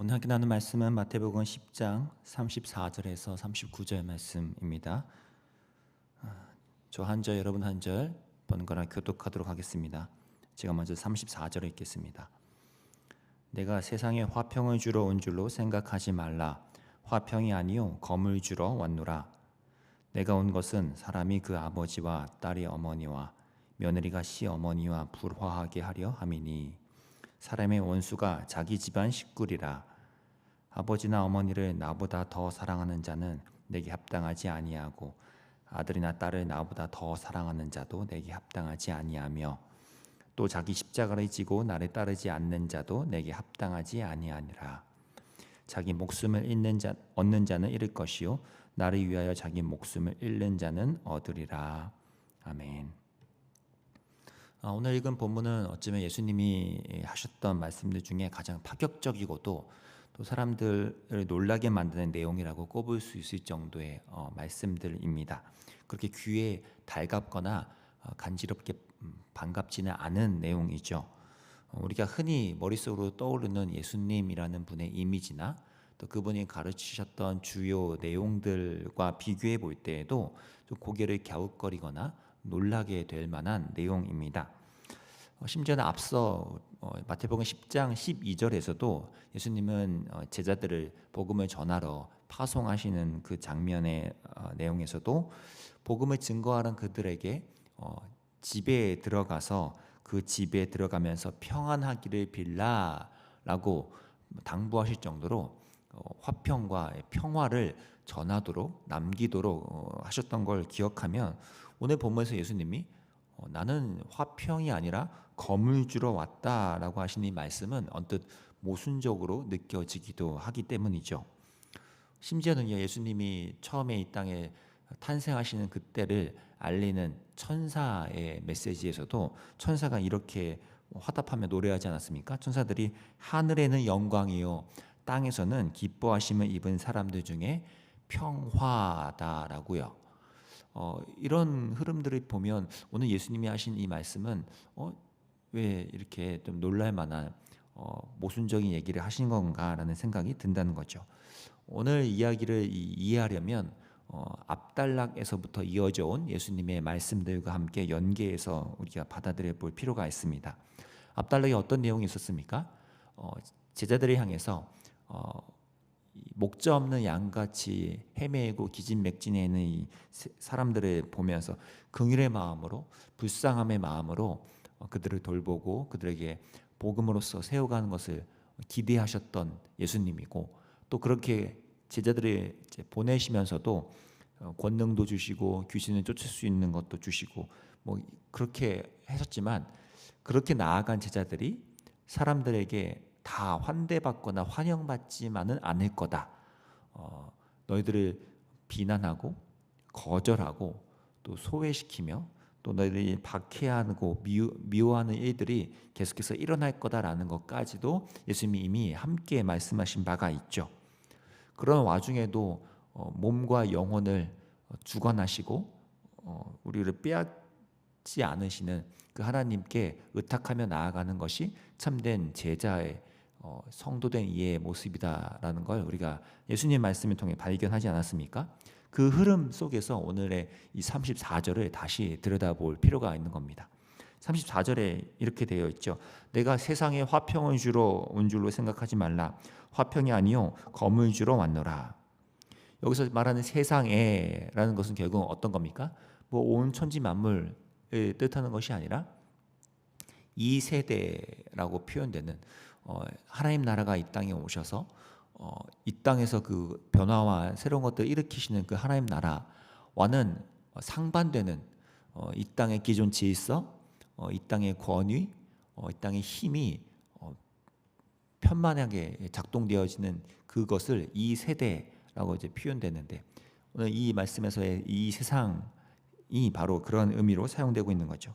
오늘 함께 나눈 말씀은 마태복음 10장 34절에서 39절 말씀입니다. 저 한 절 여러분 한 절 번갈아 교독하도록 하겠습니다. 제가 먼저 34절을 읽겠습니다. 내가 세상에 화평을 주러 온 줄로 생각하지 말라. 화평이 아니요 검을 주러 왔노라. 내가 온 것은 사람이 그 아버지와 딸의 어머니와 며느리가 시어머니와 불화하게 하려 함이니 사람의 원수가 자기 집안 식구리라. 아버지나 어머니를 나보다 더 사랑하는 자는 내게 합당하지 아니하고 아들이나 딸을 나보다 더 사랑하는 자도 내게 합당하지 아니하며 또 자기 십자가를 지고 나를 따르지 않는 자도 내게 합당하지 아니하니라. 자기 목숨을 얻는 자는 잃을 것이요 나를 위하여 자기 목숨을 잃는 자는 얻으리라. 아멘. 오늘 읽은 본문은 어쩌면 예수님이 하셨던 말씀들 중에 가장 파격적이고도 또 사람들을 놀라게 만드는 내용이라고 꼽을 수 있을 정도의 말씀들입니다. 그렇게 귀에 달갑거나 간지럽게 반갑지는 않은 내용이죠. 우리가 흔히 머릿속으로 떠오르는 예수님이라는 분의 이미지나 또 그분이 가르치셨던 주요 내용들과 비교해 볼 때에도 좀 고개를 갸웃거리거나 놀라게 될 만한 내용입니다. 심지어는 앞서 마태복음 10장 12절에서도 예수님은 제자들을 복음을 전하러 파송하시는 그 장면의 내용에서도 복음을 증거하는 그들에게 집에 들어가서 그 집에 들어가면서 평안하기를 빌라라고 당부하실 정도로 화평과 평화를 전하도록 남기도록 하셨던 걸 기억하면 오늘 본문에서 예수님이 나는 화평이 아니라 검을 주러 왔다라고 하신 이 말씀은 언뜻 모순적으로 느껴지기도 하기 때문이죠. 심지어는 예수님이 처음에 이 땅에 탄생하시는 그때를 알리는 천사의 메시지에서도 천사가 이렇게 화답하며 노래하지 않았습니까? 천사들이 하늘에는 영광이요 땅에서는 기뻐하심을 입은 사람들 중에 평화다라고요. 이런 흐름들을 보면 오늘 예수님이 하신 이 말씀은 왜 이렇게 좀 놀랄 만한 모순적인 얘기를 하신 건가라는 생각이 든다는 거죠. 오늘 이야기를 이해하려면 앞단락에서부터 이어져 온 예수님의 말씀들과 함께 연계해서 우리가 받아들여 볼 필요가 있습니다. 앞단락에 어떤 내용이 있었습니까? 제자들을 향해서 목자 없는 양같이 헤매고 기진맥진해 있는 이 사람들을 보면서 긍휼의 마음으로 불쌍함의 마음으로 그들을 돌보고 그들에게 복음으로써 세워가는 것을 기대하셨던 예수님이고 또 그렇게 제자들을 보내시면서도 권능도 주시고 귀신을 쫓을 수 있는 것도 주시고 뭐 그렇게 하셨지만 그렇게 나아간 제자들이 사람들에게 다 환대받거나 환영받지만은 않을 거다. 너희들을 비난하고 거절하고 또 소외시키며 또 너희들이 박해하고 미워하는 일들이 계속해서 일어날 거다라는 것까지도 예수님이 이미 함께 말씀하신 바가 있죠. 그런 와중에도 몸과 영혼을 주관하시고 우리를 빼앗지 않으시는 그 하나님께 의탁하며 나아가는 것이 참된 제자의 성도된 이의 모습이다라는 걸 우리가 예수님 말씀을 통해 발견하지 않았습니까? 그 흐름 속에서 오늘의 이 34절을 다시 들여다볼 필요가 있는 겁니다. 34절에 이렇게 되어 있죠. 내가 세상에 화평을 주러 온 줄로 생각하지 말라. 화평이 아니요 검을 주러 왔노라. 여기서 말하는 세상에라는 것은 결국 어떤 겁니까? 뭐 온 천지 만물을 뜻하는 것이 아니라 이 세대라고 표현되는 하나님 나라가 이 땅에 오셔서 이 땅에서 그 변화와 새로운 것들을 일으키시는 그 하나님 나라와는 상반되는 이 땅의 기존 질서, 이 땅의 권위, 이 땅의 힘이 편만하게 작동되어지는 그것을 이 세대라고 이제 표현되는데 오늘 이 말씀에서의 이 세상이 바로 그런 의미로 사용되고 있는 거죠.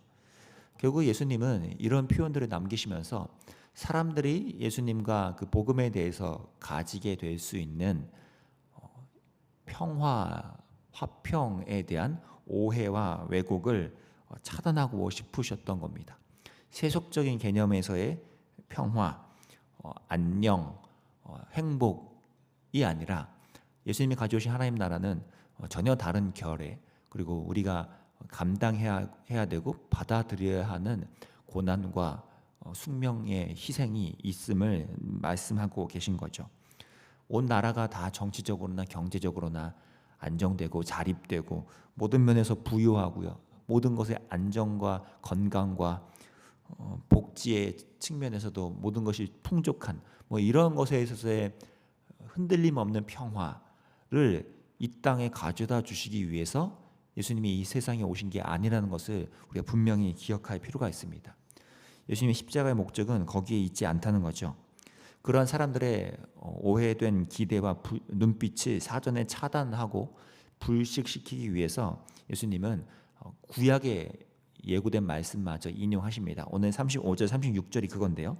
결국 예수님은 이런 표현들을 남기시면서 사람들이 예수님과 그 복음에 대해서 가지게 될 수 있는 평화, 화평에 대한 오해와 왜곡을 차단하고 싶으셨던 겁니다. 세속적인 개념에서의 평화, 안녕, 행복이 아니라 예수님이 가져오신 하나님 나라는 전혀 다른 결의, 그리고 우리가 감당해야 되고 받아들여야 하는 고난과 숙명의 희생이 있음을 말씀하고 계신 거죠. 온 나라가 다 정치적으로나 경제적으로나 안정되고 자립되고 모든 면에서 부유하고요, 모든 것의 안정과 건강과 복지의 측면에서도 모든 것이 풍족한 이런 것에 있어서의 흔들림 없는 평화를 이 땅에 가져다 주시기 위해서 예수님이 이 세상에 오신 게 아니라는 것을 우리가 분명히 기억할 필요가 있습니다. 예수님의 십자가의 목적은 거기에 있지 않다는 거죠. 그러한 사람들의 오해된 기대와 눈빛을 사전에 차단하고 불식시키기 위해서 예수님은 구약에 예고된 말씀마저 인용하십니다. 오늘 35절 36절이 그건데요,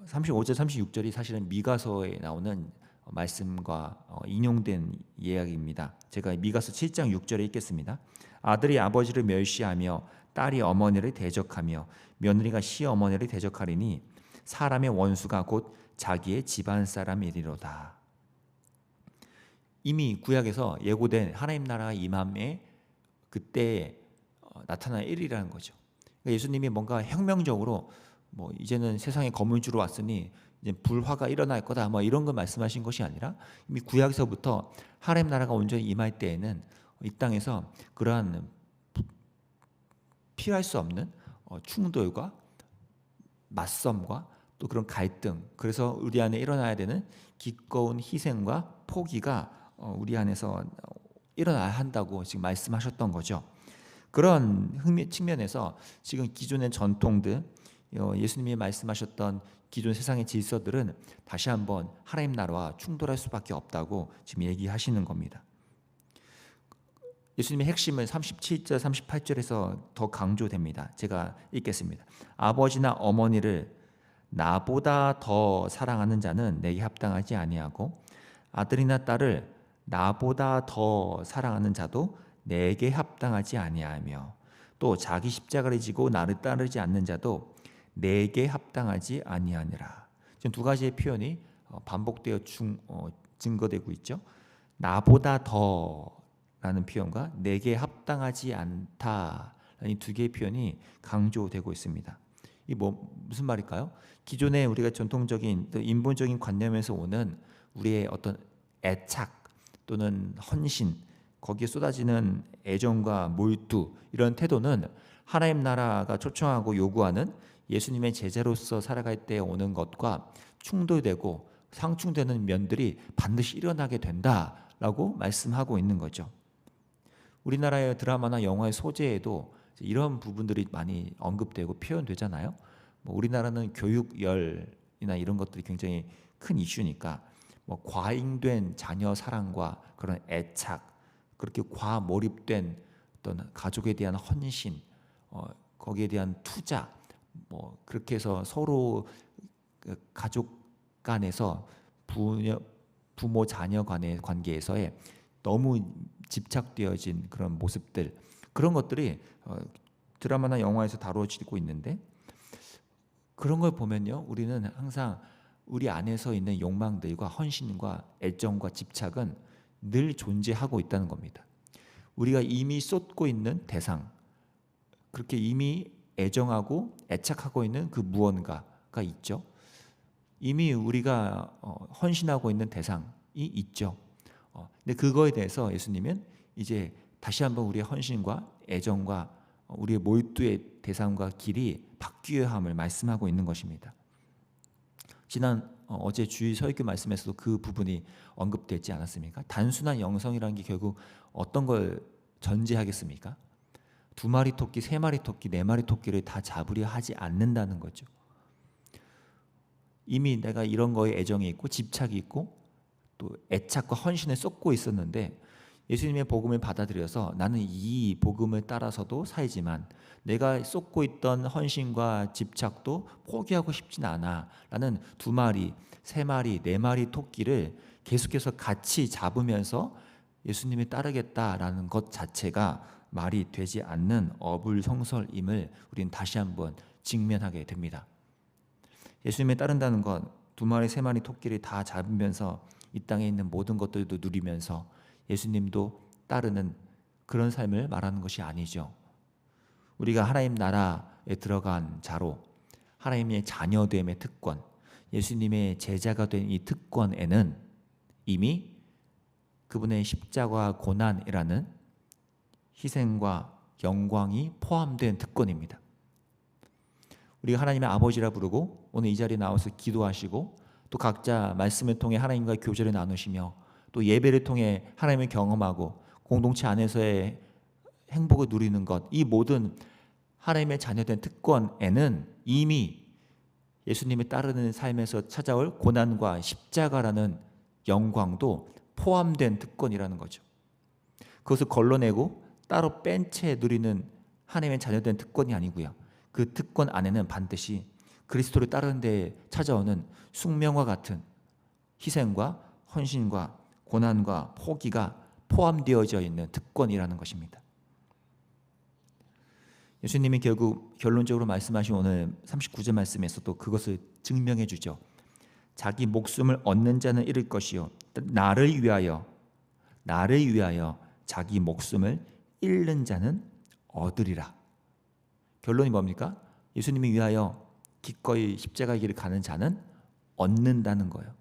35절 36절이 사실은 미가서에 나오는 말씀과 인용된 이야기입니다. 제가 미가서 7장 6절에 읽겠습니다. 아들이 아버지를 멸시하며 딸이 어머니를 대적하며 며느리가 시어머니를 대적하리니 사람의 원수가 곧 자기의 집안 사람이리로다. 이미 구약에서 예고된 하나님 나라가 임함에 그때 나타날 일이라는 거죠. 그러니까 예수님이 뭔가 혁명적으로 이제는 세상에 거물주로 왔으니 이제 불화가 일어날 거다 이런 거 말씀하신 것이 아니라 이미 구약에서부터 하나님 나라가 온전히 임할 때에는 이 땅에서 그러한 피할 수 없는 충돌과 맞섬과 또 그런 갈등, 그래서 우리 안에 일어나야 되는 기꺼운 희생과 포기가 우리 안에서 일어나야 한다고 지금 말씀하셨던 거죠. 그런 측면에서 지금 기존의 전통들, 예수님이 말씀하셨던 기존 세상의 질서들은 다시 한번 하나님 나라와 충돌할 수밖에 없다고 지금 얘기하시는 겁니다. 예수님의 핵심은 37절 38절에서 더 강조됩니다. 제가 읽겠습니다. 아버지나 어머니를 나보다 더 사랑하는 자는 내게 합당하지 아니하고 아들이나 딸을 나보다 더 사랑하는 자도 내게 합당하지 아니하며 또 자기 십자가를 지고 나를 따르지 않는 자도 내게 합당하지 아니하니라. 지금 두 가지의 표현이 반복되어 증거되고 있죠. 나보다 더라는 표현과 내게 합당하지 않다라는 이 두 개의 표현이 강조되고 있습니다. 이 무슨 말일까요? 기존에 우리가 전통적인 인본적인 관념에서 오는 우리의 어떤 애착 또는 헌신, 거기에 쏟아지는 애정과 몰두, 이런 태도는 하나님 나라가 초청하고 요구하는 예수님의 제자로서 살아갈 때 오는 것과 충돌되고 상충되는 면들이 반드시 일어나게 된다라고 말씀하고 있는 거죠. 우리나라의 드라마나 영화의 소재에도 이런 부분들이 많이 언급되고 표현되잖아요. 우리나라는 교육열이나 이런 것들이 굉장히 큰 이슈니까 과잉된 자녀 사랑과 그런 애착, 그렇게 과몰입된 어떤 가족에 대한 헌신, 거기에 대한 투자, 그렇게 해서 서로 가족 간에서 부모 자녀 간의 관계에서의 너무 집착되어진 그런 모습들, 그런 것들이 드라마나 영화에서 다루어지고 있는데, 그런 걸 보면요, 우리는 항상 우리 안에서 있는 욕망들과 헌신과 애정과 집착은 늘 존재하고 있다는 겁니다. 우리가 이미 쏟고 있는 대상, 그렇게 이미 애정하고 애착하고 있는 그 무언가가 있죠. 이미 우리가 헌신하고 있는 대상이 있죠. 근데 그거에 대해서 예수님은 이제 다시 한번 우리의 헌신과 애정과 우리의 몰두의 대상과 길이 바뀌어야 함을 말씀하고 있는 것입니다. 어제 주일 설교 말씀에서도 그 부분이 언급되지 않았습니까? 단순한 영성이라는 게 결국 어떤 걸 전제하겠습니까? 2마리 토끼, 3마리 토끼, 4마리 토끼를 다 잡으려 하지 않는다는 거죠. 이미 내가 이런 거에 애정이 있고 집착이 있고 또 애착과 헌신을 쏟고 있었는데, 예수님의 복음을 받아들여서 나는 이 복음을 따라서도 살지만 내가 쏟고 있던 헌신과 집착도 포기하고 싶진 않아 라는 2마리, 3마리, 4마리 토끼를 계속해서 같이 잡으면서 예수님을 따르겠다라는 것 자체가 말이 되지 않는 어불성설임을 우리는 다시 한번 직면하게 됩니다. 예수님을 따른다는 것, 두 마리 세 마리 토끼를 다 잡으면서 이 땅에 있는 모든 것들도 누리면서 예수님도 따르는 그런 삶을 말하는 것이 아니죠. 우리가 하나님 나라에 들어간 자로 하나님의 자녀됨의 특권, 예수님의 제자가 된 이 특권에는 이미 그분의 십자가 고난이라는 희생과 영광이 포함된 특권입니다. 우리가 하나님의 아버지라 부르고 오늘 이 자리에 나와서 기도하시고 또 각자 말씀을 통해 하나님과 교제를 나누시며 또 예배를 통해 하나님을 경험하고 공동체 안에서의 행복을 누리는 것, 이 모든 하나님의 자녀된 특권에는 이미 예수님을 따르는 삶에서 찾아올 고난과 십자가라는 영광도 포함된 특권이라는 거죠. 그것을 걸러내고 따로 뺀 채 누리는 하나님의 자녀된 특권이 아니고요. 그 특권 안에는 반드시 그리스도를 따르는 데 찾아오는 숙명과 같은 희생과 헌신과 고난과 포기가 포함되어져 있는 특권이라는 것입니다. 예수님이 결국 결론적으로 말씀하신 오늘 39절 말씀에서도 그것을 증명해 주죠. 자기 목숨을 얻는 자는 잃을 것이요 나를 위하여 자기 목숨을 잃는 자는 얻으리라. 결론이 뭡니까? 예수님을 위하여 기꺼이 십자가의 길을 가는 자는 얻는다는 거예요.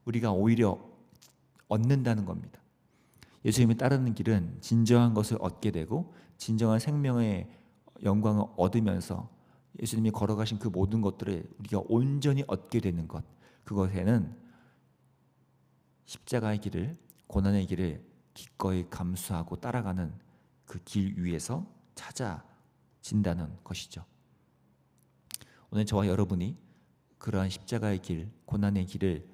우리가 오히려 얻는다는 겁니다. 예수님을 따르는 길은 진정한 것을 얻게 되고 진정한 생명의 영광을 얻으면서 예수님이 걸어가신 그 모든 것들을 우리가 온전히 얻게 되는 것, 그것에는 십자가의 길을, 고난의 길을 기꺼이 감수하고 따라가는 그 길 위에서 찾아진다는 것이죠. 오늘 저와 여러분이 그러한 십자가의 길, 고난의 길을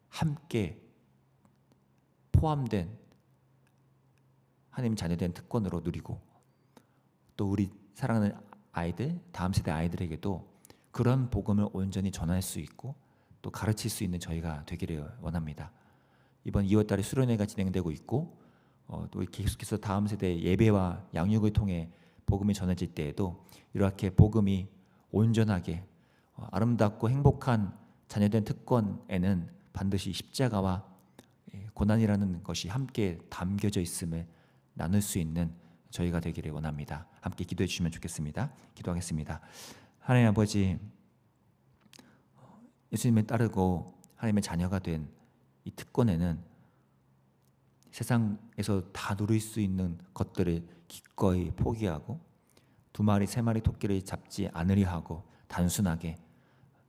함께 포함된 하나님 자녀된 특권으로 누리고 또 우리 사랑하는 아이들, 다음 세대 아이들에게도 그런 복음을 온전히 전할 수 있고 또 가르칠 수 있는 저희가 되기를 원합니다. 이번 2월 달에 수련회가 진행되고 있고 또 계속해서 다음 세대 예배와 양육을 통해 복음이 전해질 때에도 이렇게 복음이 온전하게 아름답고 행복한 자녀된 특권에는 반드시 십자가와 고난이라는 것이 함께 담겨져 있음을 나눌 수 있는 저희가 되기를 원합니다. 함께 기도해 주시면 좋겠습니다. 기도하겠습니다. 하나님 아버지, 예수님을 따르고 하나님의 자녀가 된 이 특권에는 세상에서 다 누릴 수 있는 것들을 기꺼이 포기하고 두 마리 세 마리 토끼를 잡지 않으려 하고 단순하게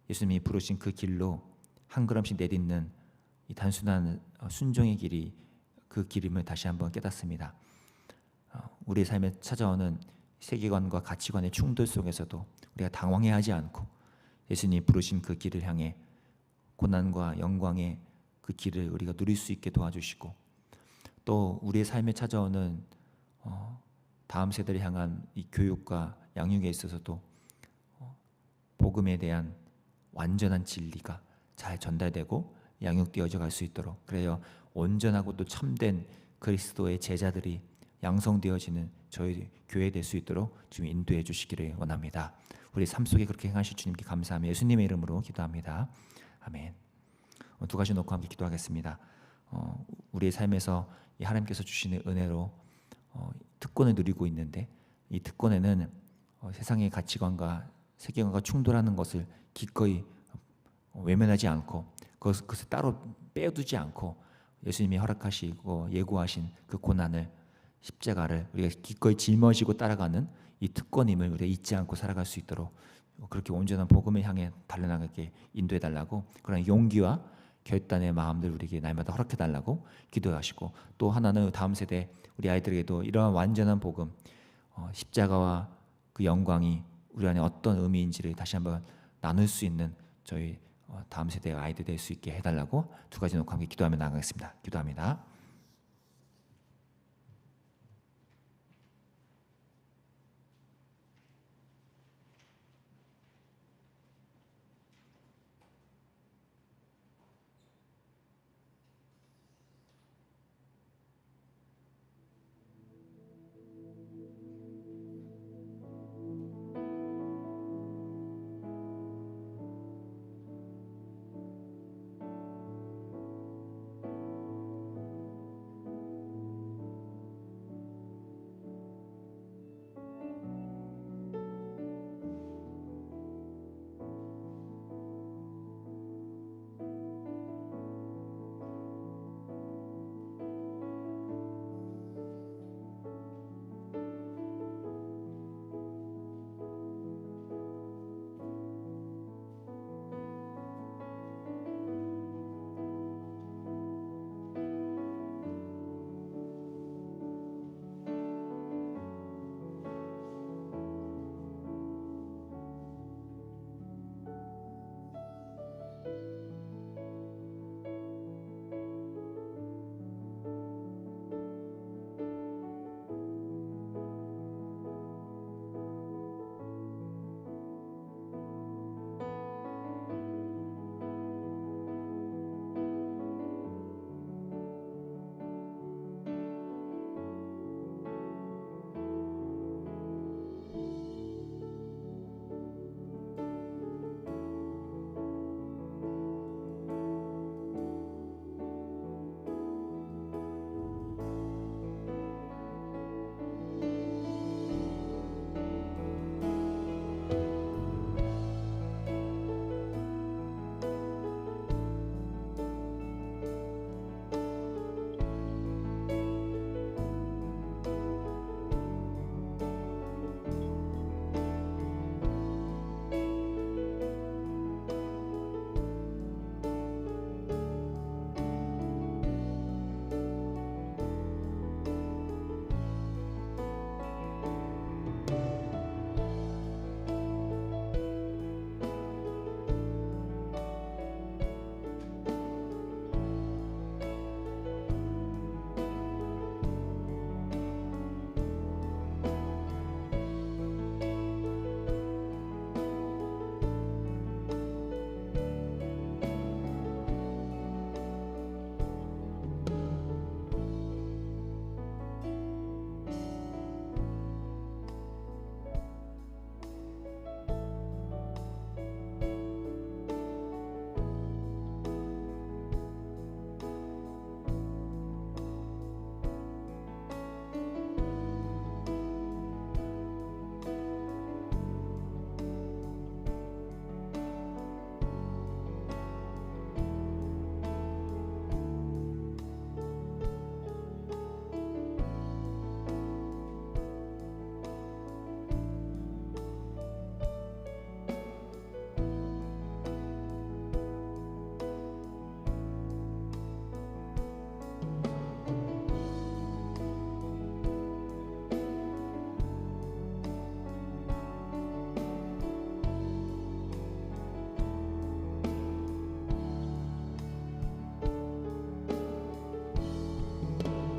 예수님이 부르신 그 길로 한 걸음씩 내딛는 이 단순한 순종의 길이 그 길임을 다시 한번 깨닫습니다. 우리의 삶에 찾아오는 세계관과 가치관의 충돌 속에서도 우리가 당황해하지 않고 예수님이 부르신 그 길을 향해 고난과 영광의 그 길을 우리가 누릴 수 있게 도와주시고 또 우리의 삶에 찾아오는 다음 세대를 향한 이 교육과 양육에 있어서도 복음에 대한 완전한 진리가 잘 전달되고 양육되어져 갈 수 있도록, 그래요 온전하고 또 참된 그리스도의 제자들이 양성되어지는 저희 교회 될 수 있도록 주님 인도해 주시기를 원합니다. 우리 삶 속에 그렇게 행하실 주님께 감사하며 예수님의 이름으로 기도합니다. 아멘. 두 가지 놓고 함께 기도하겠습니다. 우리의 삶에서 이 하나님께서 주시는 은혜로 특권을 누리고 있는데 이 특권에는 세상의 가치관과 세계관과 충돌하는 것을 기꺼이 외면하지 않고 그것을 따로 빼두지 않고 예수님이 허락하시고 예고하신 그 고난을, 십자가를 우리가 기꺼이 짊어지고 따라가는 이 특권임을 우리가 잊지 않고 살아갈 수 있도록 그렇게 온전한 복음을 향해 달려나가게 인도해달라고, 그런 용기와 결단의 마음들 우리에게 날마다 허락해달라고 기도하시고, 또 하나는 다음 세대 우리 아이들에게도 이러한 완전한 복음, 십자가와 그 영광이 우리 안에 어떤 의미인지를 다시 한번 나눌 수 있는 저희 다음 세대의 아이들 될 수 있게 해달라고 두 가지 놓고 함께 기도하며 나가겠습니다. 기도합니다.